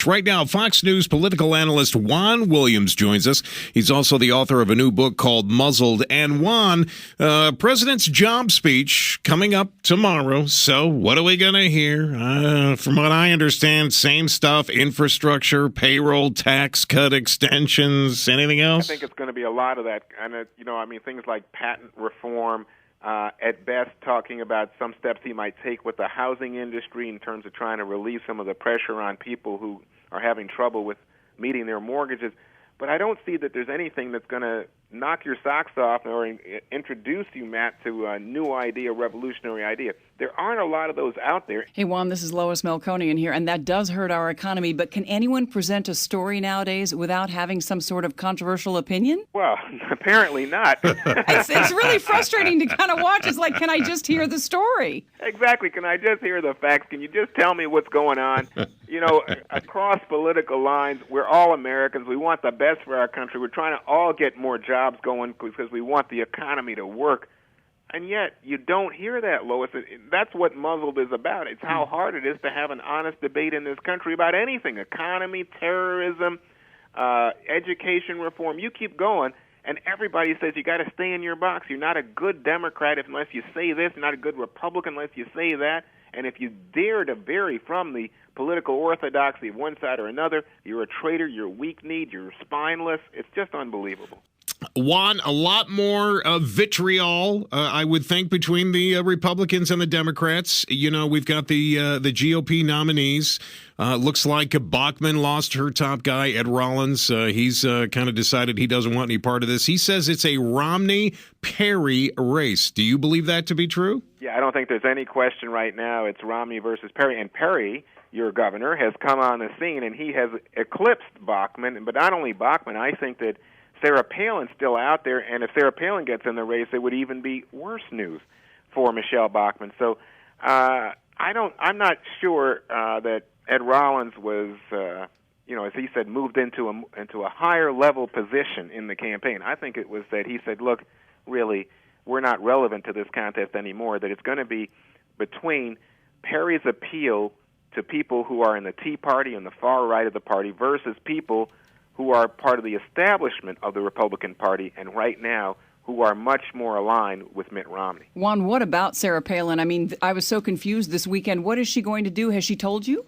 Right now, Fox News political analyst Juan Williams joins us. He's also the author of a new book called Muzzled. And Juan, President's job speech coming up tomorrow. So what are we going to hear? From what I understand, same stuff, infrastructure, payroll, tax cut extensions, anything else? I think it's going to be a lot of that. And, things like patent reform, at best talking about some steps he might take with the housing industry in terms of trying to relieve some of the pressure on people who are having trouble with meeting their mortgages. But I don't see that there's anything that's going to knock your socks off or introduce you, Matt, to a new idea, a revolutionary idea. There aren't a lot of those out there. Hey, Juan, this is Lois Melkonian here, and that does hurt our economy. But can anyone present a story nowadays without having some sort of controversial opinion? Well, apparently not. It's really frustrating to kind of watch. It's like, can I just hear the story? Exactly. Can I just hear the facts? Can you just tell me what's going on? Across political lines, we're all Americans. We want the best for our country. We're trying to all get more jobs going because we want the economy to work. And yet, you don't hear that, Lois. That's what Muzzled is about. It's how hard it is to have an honest debate in this country about anything, economy, terrorism, education reform. You keep going, and everybody says you got to stay in your box. You're not a good Democrat unless you say this. You're not a good Republican unless you say that. And if you dare to vary from the political orthodoxy of one side or another, you're a traitor, you're weak-kneed, you're spineless. It's just unbelievable. Juan, a lot more vitriol, I would think, between the Republicans and the Democrats. We've got the GOP nominees. Looks like Bachmann lost her top guy, Ed Rollins. He's kind of decided he doesn't want any part of this. He says it's a Romney-Perry race. Do you believe that to be true? Yeah, I don't think there's any question right now. It's Romney versus Perry. And Perry, your governor, has come on the scene, and he has eclipsed Bachmann. But not only Bachmann, I think that Sarah Palin's still out there, and if Sarah Palin gets in the race, it would even be worse news for Michelle Bachmann. So I'm not sure that Ed Rollins was, as he said, moved into a higher level position in the campaign. I think it was that he said, look, really, we're not relevant to this contest anymore, that it's going to be between Perry's appeal to people who are in the Tea Party and the far right of the party versus people who are part of the establishment of the Republican Party, and right now who are much more aligned with Mitt Romney. Juan, what about Sarah Palin? I mean, I was so confused this weekend. What is she going to do? Has she told you?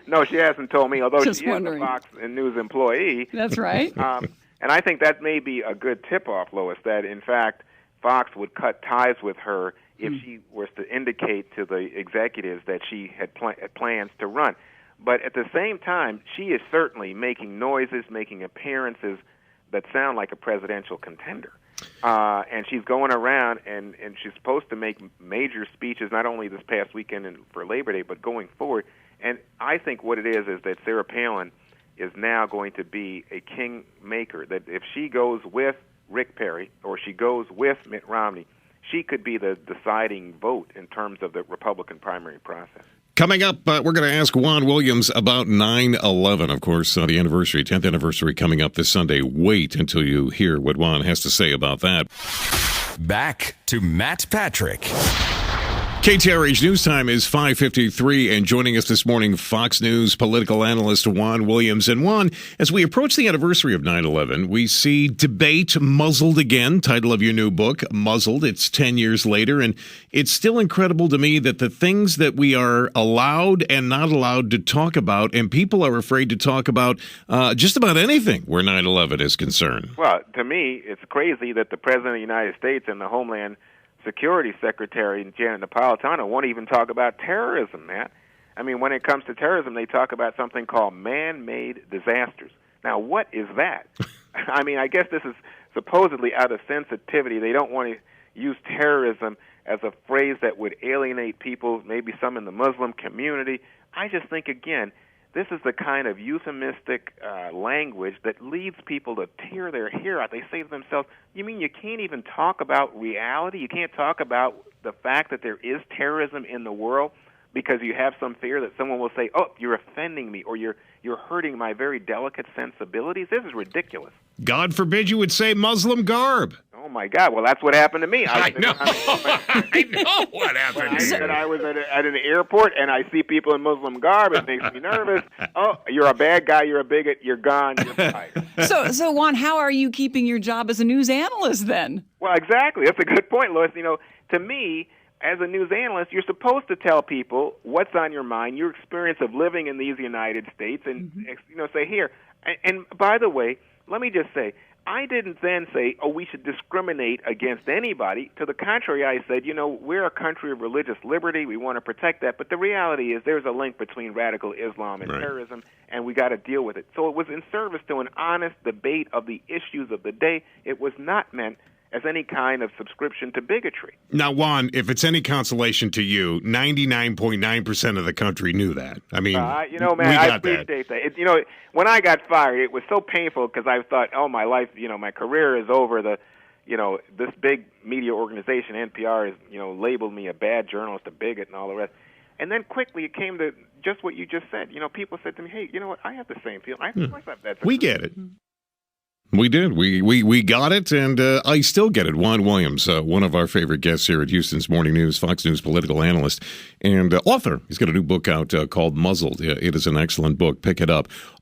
No, she hasn't told me, although Just she wondering. is a Fox News employee. That's right. And I think that may be a good tip-off, Lois, that, in fact, Fox would cut ties with her if she was to indicate to the executives that she had plans to run. But at the same time, she is certainly making noises, making appearances that sound like a presidential contender. And she's going around, and she's supposed to make major speeches, not only this past weekend and for Labor Day, but going forward. And I think what it is that Sarah Palin is now going to be a kingmaker, that if she goes with Rick Perry or she goes with Mitt Romney, she could be the deciding vote in terms of the Republican primary process. Coming up, we're going to ask Juan Williams about 9/11. Of course, the anniversary, 10th anniversary coming up this Sunday. Wait until you hear what Juan has to say about that. Back to Matt Patrick. KTRH News Time is 5:53, and joining us this morning, Fox News political analyst Juan Williams. And Juan, as we approach the anniversary of 9/11, we see debate muzzled again, title of your new book, Muzzled. It's 10 years later, and it's still incredible to me that the things that we are allowed and not allowed to talk about, and people are afraid to talk about just about anything where 9/11 is concerned. Well, to me, it's crazy that the President of the United States and the Homeland Security Secretary Janet Napolitano won't even talk about terrorism, Matt. I mean, when it comes to terrorism, they talk about something called man-made disasters. Now, what is that? I mean, I guess this is supposedly out of sensitivity. They don't want to use terrorism as a phrase that would alienate people, maybe some in the Muslim community. I just think, again, this is the kind of euphemistic language that leads people to tear their hair out. They say to themselves, you mean you can't even talk about reality? You can't talk about the fact that there is terrorism in the world because you have some fear that someone will say, oh, you're offending me, or you're hurting my very delicate sensibilities? This is ridiculous. God forbid you would say Muslim garb. Oh, Oh my God! Well, that's what happened to me. I know. I know what happened. I said I was at an airport and I see people in Muslim garb. It makes me nervous. Oh, you're a bad guy. You're a bigot. You're gone. You're fired. So Juan, how are you keeping your job as a news analyst then? Well, exactly. That's a good point, Lois. To me, as a news analyst, you're supposed to tell people what's on your mind, your experience of living in these United States, and say here. And by the way, let me just say, I didn't then say, we should discriminate against anybody. To the contrary, I said, we're a country of religious liberty. We want to protect that. But the reality is there's a link between radical Islam and terrorism, and we got to deal with it. So it was in service to an honest debate of the issues of the day. It was not meant as any kind of subscription to bigotry. Now, Juan, if it's any consolation to you, 99.9% of the country knew that. I mean, man, I appreciate that. When I got fired, it was so painful because I thought, my life, my career is over. This big media organization, NPR, has, labeled me a bad journalist, a bigot, and all the rest. And then quickly it came to just what you just said. People said to me, hey, you know what? I have the same feeling. I feel like that's we get it. We did. We got it, and I still get it. Juan Williams, one of our favorite guests here at Houston's Morning News, Fox News political analyst and author. He's got a new book out called Muzzled. It is an excellent book. Pick it up.